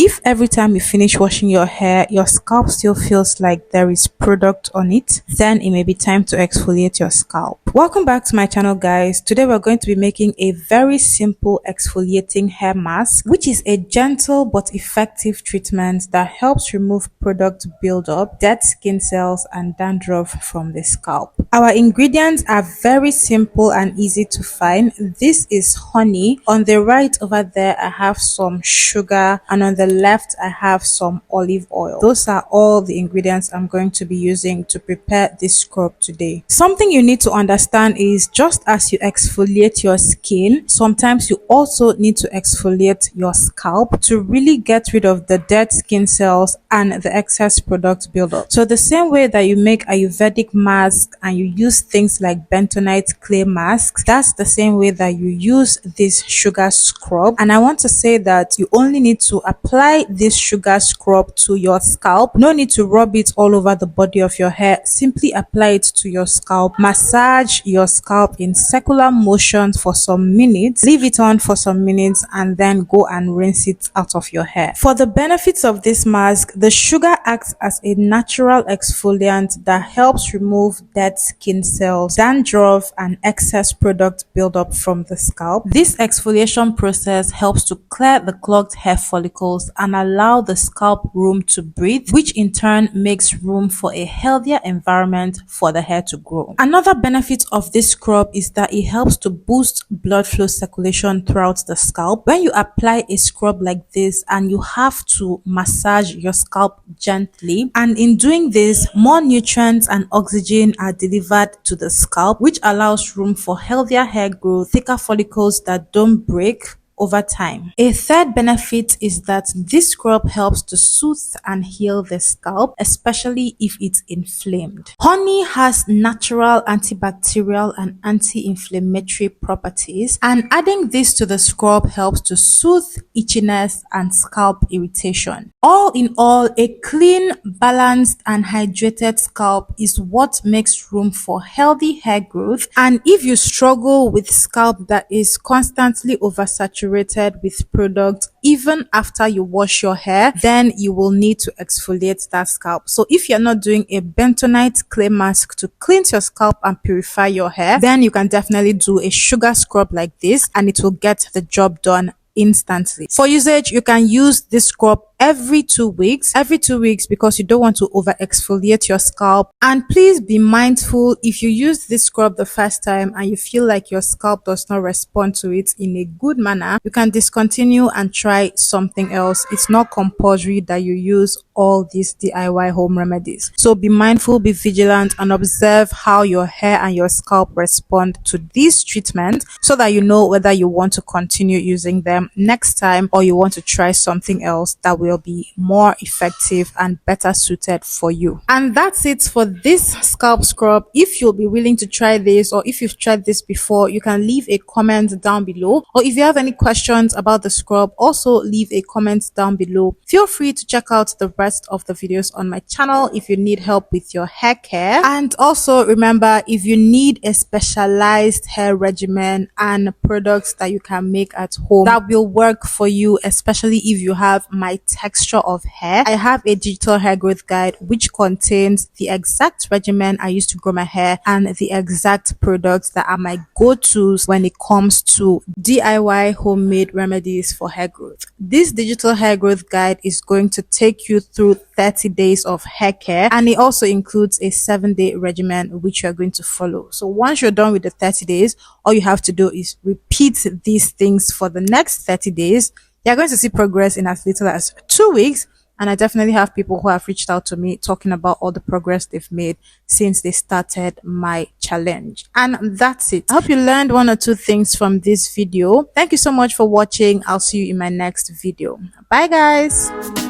if every time you finish washing your hair, your scalp still feels like there is product on it, then it may be time to exfoliate your scalp. Welcome back to my channel, guys. Today we're going to be making a very simple exfoliating hair mask, which is a gentle but effective treatment that helps remove product buildup, dead skin cells, and dandruff from the scalp. Our ingredients are very simple and easy to find. This is honey. On the right over there, I have some sugar, and on the left, I have some olive oil. Those are all the ingredients I'm going to be using to prepare this scrub today. Something you need to understand is just as you exfoliate your skin, sometimes you also need to exfoliate your scalp to really get rid of the dead skin cells and the excess product buildup. So the same way that you make Ayurvedic mask and you use things like bentonite clay masks, that's the same way that you use this sugar scrub. And I want to say that you only need to apply this sugar scrub to your scalp. No need to rub it all over the body of your hair. Simply apply it to your scalp. Massage your scalp in circular motions for some minutes. Leave it on for some minutes and then go and rinse it out of your hair. For the benefits of this mask, the sugar acts as a natural exfoliant that helps remove dead skin cells, dandruff, and excess product buildup from the scalp. This exfoliation process helps to clear the clogged hair follicles and allow the scalp room to breathe, which in turn makes room for a healthier environment for the hair to grow. Another benefit of this scrub is that it helps to boost blood flow circulation throughout the scalp. When you apply a scrub like this and you have to massage your scalp gently, and in doing this, more nutrients and oxygen are delivered to the scalp, which allows room for healthier hair growth, thicker follicles that don't break over time. A third benefit is that this scrub helps to soothe and heal the scalp, especially if it's inflamed. Honey has natural antibacterial and anti-inflammatory properties, and adding this to the scrub helps to soothe itchiness and scalp irritation. All in all, a clean, balanced, and hydrated scalp is what makes room for healthy hair growth. And if you struggle with scalp that is constantly oversaturated with product even after you wash your hair, then you will need to exfoliate that scalp. So if you're not doing a bentonite clay mask to cleanse your scalp and purify your hair, then you can definitely do a sugar scrub like this and it will get the job done instantly. For usage, you can use this scrub every 2 weeks, because you don't want to over exfoliate your scalp. And please be mindful, if you use this scrub the first time and you feel like your scalp does not respond to it in a good manner, you can discontinue and try something else. It's not compulsory that you use all these DIY home remedies. So be mindful, be vigilant, and observe how your hair and your scalp respond to this treatment so that you know whether you want to continue using them next time or you want to try something else that will be more effective and better suited for you. And that's it for this scalp scrub. If you'll be willing to try this, or if you've tried this before, you can leave a comment down below. Or if you have any questions about the scrub, also leave a comment down below. Feel free to check out the rest of the videos on my channel if you need help with your hair care. And also remember, if you need a specialized hair regimen and products that you can make at home that will work for you, especially if you have my texture of hair, I have a digital hair growth guide which contains the exact regimen I use to grow my hair and the exact products that are my go-tos when it comes to DIY homemade remedies for hair growth. This digital hair growth guide is going to take you through 30 days of hair care, and it also includes a 7-day regimen which you are going to follow. So once you're done with the 30 days, all you have to do is repeat these things for the next 30 days. You're going to see progress in as little as 2 weeks. And I definitely have people who have reached out to me talking about all the progress they've made since they started my challenge. And that's it. I hope you learned 1 or 2 things from this video. Thank you so much for watching. I'll see you in my next video. Bye, guys.